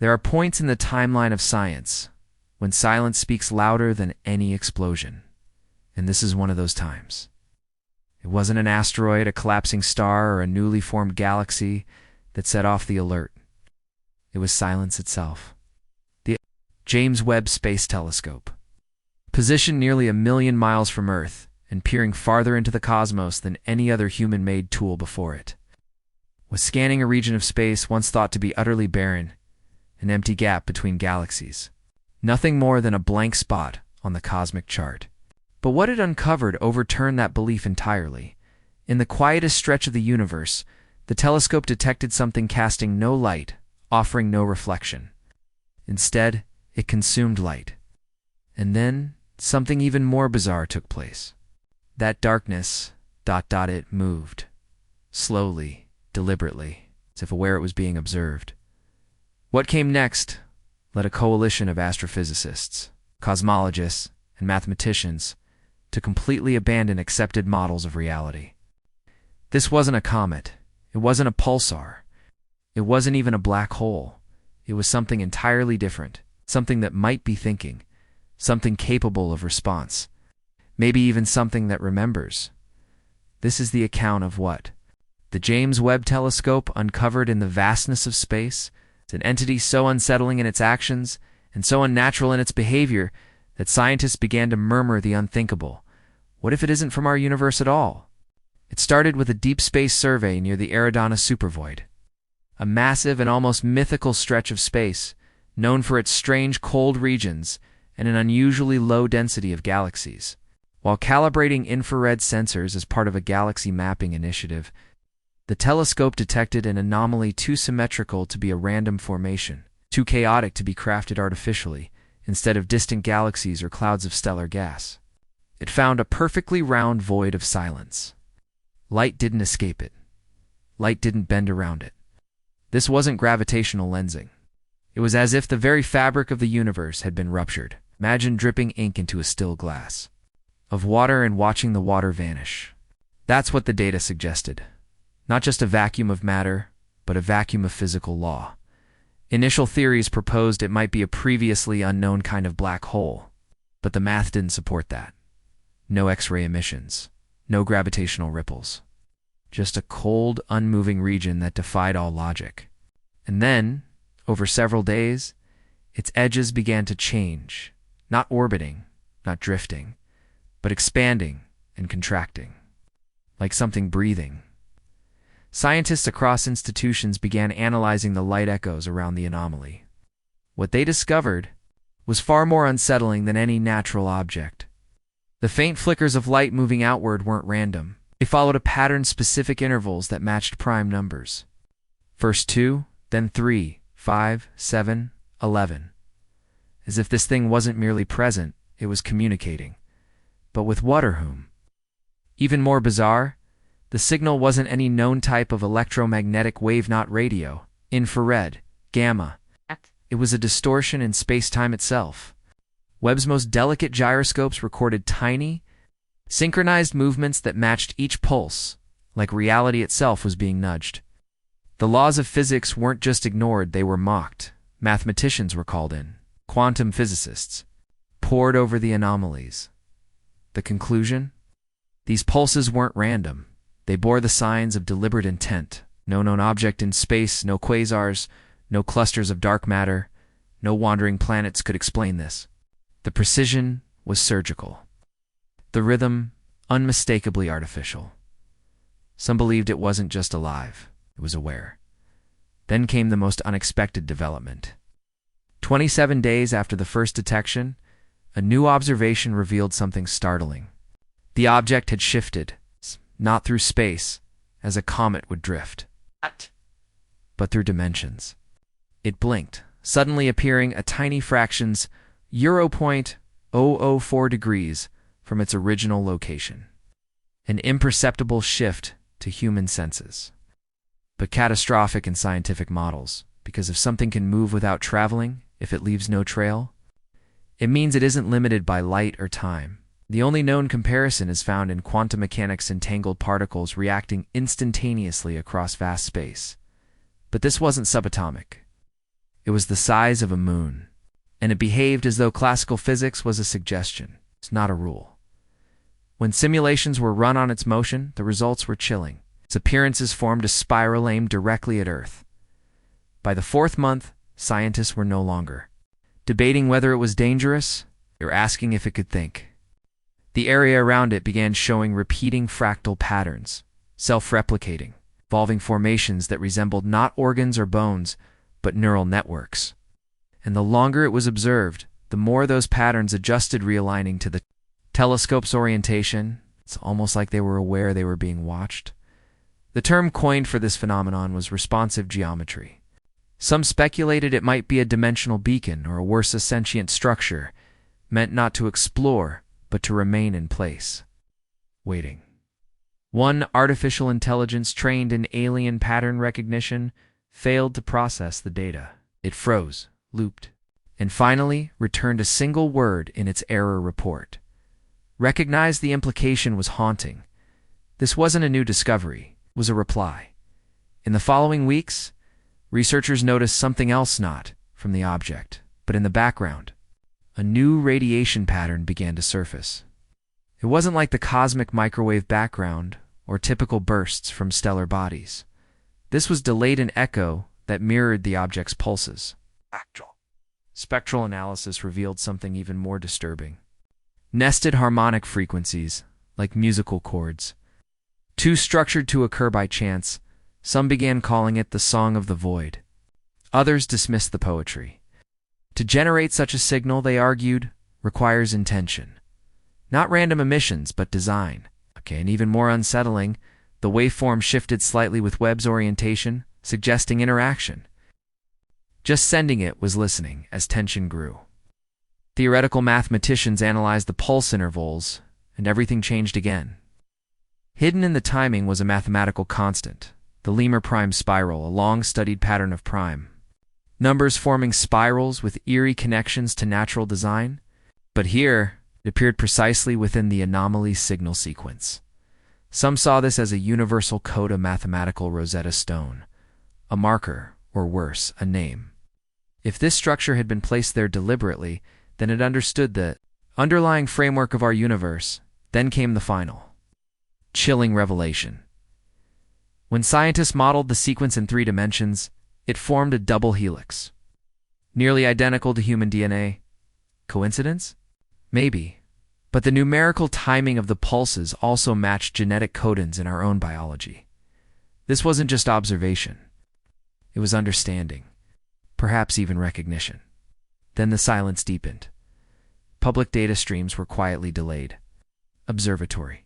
There are points in the timeline of science when silence speaks louder than any explosion. And this is one of those times. It wasn't an asteroid, a collapsing star, or a newly formed galaxy that set off the alert. It was silence itself. The James Webb Space Telescope, positioned nearly 1,000,000 miles from Earth and peering farther into the cosmos than any other human-made tool before it, was scanning a region of space once thought to be utterly barren, an empty gap between galaxies. Nothing more than a blank spot on the cosmic chart. But what it uncovered overturned that belief entirely. In the quietest stretch of the universe, the telescope detected something casting no light, offering no reflection. Instead, it consumed light. And then, something even more bizarre took place. That darkness, it moved. Slowly, deliberately, as if aware it was being observed. What came next led a coalition of astrophysicists, cosmologists, and mathematicians to completely abandon accepted models of reality. This wasn't a comet. It wasn't a pulsar. It wasn't even a black hole. It was something entirely different, something that might be thinking, something capable of response, maybe even something that remembers. This is the account of what the James Webb Telescope uncovered in the vastness of space. It's an entity so unsettling in its actions and so unnatural in its behavior that scientists began to murmur the unthinkable. What if it isn't from our universe at all? It started with a deep space survey near the Eridana supervoid, a massive and almost mythical stretch of space known for its strange cold regions and an unusually low density of galaxies. While calibrating infrared sensors as part of a galaxy mapping initiative, the telescope detected an anomaly too symmetrical to be a random formation, too chaotic to be crafted artificially, instead of distant galaxies or clouds of stellar gas. It found a perfectly round void of silence. Light didn't escape it. Light didn't bend around it. This wasn't gravitational lensing. It was as if the very fabric of the universe had been ruptured. Imagine dripping ink into a still glass of water and watching the water vanish. That's what the data suggested. Not just a vacuum of matter, but a vacuum of physical law. Initial theories proposed it might be a previously unknown kind of black hole, but the math didn't support that. No X-ray emissions, no gravitational ripples. Just a cold, unmoving region that defied all logic. And then, over several days, its edges began to change, not orbiting, not drifting, but expanding and contracting, like something breathing. Scientists across institutions began analyzing the light echoes around the anomaly. What they discovered was far more unsettling than any natural object. The faint flickers of light moving outward weren't random. They followed a pattern specific intervals that matched prime numbers. First 2, then 3, 5, 7, 11. As if this thing wasn't merely present, it was communicating. But with what or whom? Even more bizarre, the signal wasn't any known type of electromagnetic wave, not radio, infrared, gamma. It was a distortion in space-time itself. Webb's most delicate gyroscopes recorded tiny, synchronized movements that matched each pulse, like reality itself was being nudged. The laws of physics weren't just ignored, they were mocked. Mathematicians were called in. Quantum physicists pored over the anomalies. The conclusion? These pulses weren't random. They bore the signs of deliberate intent. No known object in space, no quasars, no clusters of dark matter, no wandering planets could explain this. The precision was surgical. The rhythm, unmistakably artificial. Some believed it wasn't just alive, it was aware. Then came the most unexpected development. 27 days after the first detection, a new observation revealed something startling. The object had shifted, not through space, as a comet would drift, but through dimensions. It blinked, suddenly appearing a tiny fractions 0.004 degrees from its original location. An imperceptible shift to human senses, but catastrophic in scientific models, because if something can move without traveling, if it leaves no trail, it means it isn't limited by light or time. The only known comparison is found in quantum mechanics, entangled particles reacting instantaneously across vast space. But this wasn't subatomic. It was the size of a moon, and it behaved as though classical physics was a suggestion. It's not a rule. When simulations were run on its motion, the results were chilling. Its appearances formed a spiral aimed directly at Earth. By the fourth month, scientists were no longer debating whether it was dangerous. They were asking if it could think. The area around it began showing repeating fractal patterns, self-replicating, involving formations that resembled not organs or bones, but neural networks. And the longer it was observed, the more those patterns adjusted, realigning to the telescope's orientation. It's almost like they were aware they were being watched. The term coined for this phenomenon was responsive geometry. Some speculated it might be a dimensional beacon, or worse, a sentient structure, meant not to explore, but to remain in place, waiting. One artificial intelligence trained in alien pattern recognition failed to process the data. It froze, looped, and finally returned a single word in its error report. Recognized the implication was haunting. This wasn't a new discovery, it was a reply. In the following weeks, researchers noticed something else, not from the object, but in the background. A new radiation pattern began to surface. It wasn't like the cosmic microwave background or typical bursts from stellar bodies. This was delayed in echo that mirrored the object's pulses. Spectral analysis revealed something even more disturbing. Nested harmonic frequencies, like musical chords. Too structured to occur by chance, some began calling it the song of the void. Others dismissed the poetry. To generate such a signal, they argued, requires intention. Not random emissions, but design. And even more unsettling, the waveform shifted slightly with Webb's orientation, suggesting interaction. Just sending it was listening as tension grew. Theoretical mathematicians analyzed the pulse intervals, and everything changed again. Hidden in the timing was a mathematical constant, the Lemur prime spiral, a long-studied pattern of prime numbers forming spirals with eerie connections to natural design. But here, it appeared precisely within the anomaly signal sequence. Some saw this as a universal coda mathematical Rosetta Stone, a marker, or worse, a name. If this structure had been placed there deliberately, then it understood the underlying framework of our universe. Then came the final, chilling revelation. When scientists modeled the sequence in 3 dimensions, it formed a double helix, nearly identical to human DNA. Coincidence? Maybe. But the numerical timing of the pulses also matched genetic codons in our own biology. This wasn't just observation. It was understanding, perhaps even recognition. Then the silence deepened. Public data streams were quietly delayed. Observatory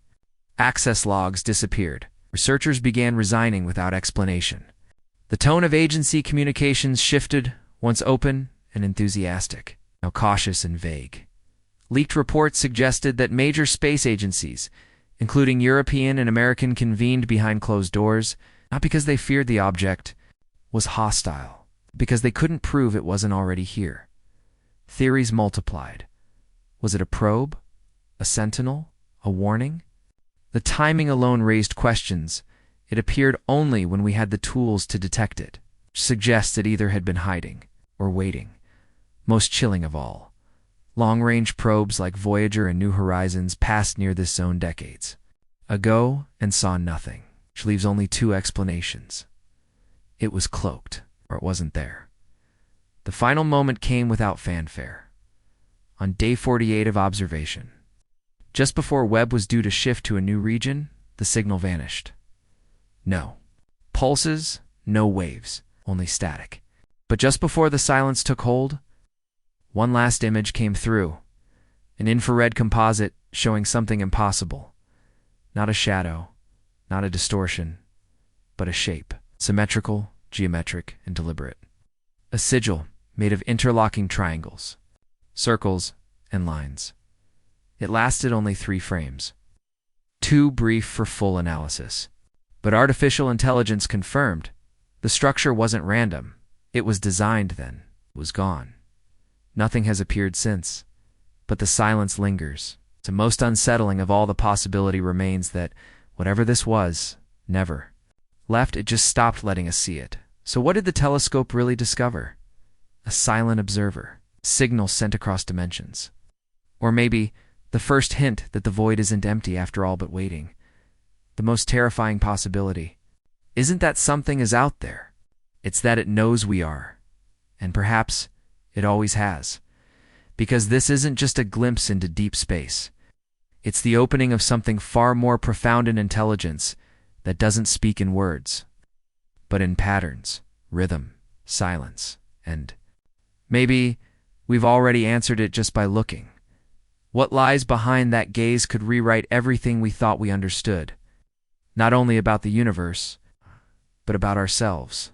access logs disappeared. Researchers began resigning without explanation. The tone of agency communications shifted, once open and enthusiastic, now cautious and vague. Leaked reports suggested that major space agencies, including European and American, convened behind closed doors, not because they feared the object was hostile, because they couldn't prove it wasn't already here. Theories multiplied. Was it a probe? A sentinel? A warning? The timing alone raised questions. It appeared only when we had the tools to detect it, which suggests it either had been hiding or waiting. Most chilling of all, long-range probes like Voyager and New Horizons passed near this zone decades ago and saw nothing, which leaves only 2 explanations. It was cloaked, or it wasn't there. The final moment came without fanfare. On day 48 of observation, just before Webb was due to shift to a new region, the signal vanished. No pulses, no waves, only static. But just before the silence took hold, one last image came through, an infrared composite showing something impossible. Not a shadow, not a distortion, but a shape, symmetrical, geometric, and deliberate. A sigil made of interlocking triangles, circles, and lines. It lasted only 3 frames, too brief for full analysis. But artificial intelligence confirmed the structure wasn't random. It was designed then, was gone. Nothing has appeared since, but the silence lingers. The most unsettling of all the possibility remains that whatever this was, never left. It just stopped letting us see it. So what did the telescope really discover? a silent observer, signal sent across dimensions. Or maybe the first hint that the void isn't empty after all but waiting. The most terrifying possibility isn't that something is out there. It's that it knows we are. And perhaps it always has. Because this isn't just a glimpse into deep space. It's the opening of something far more profound in intelligence that doesn't speak in words, but in patterns, rhythm, silence, and maybe we've already answered it just by looking. What lies behind that gaze could rewrite everything we thought we understood, not only about the universe, but about ourselves.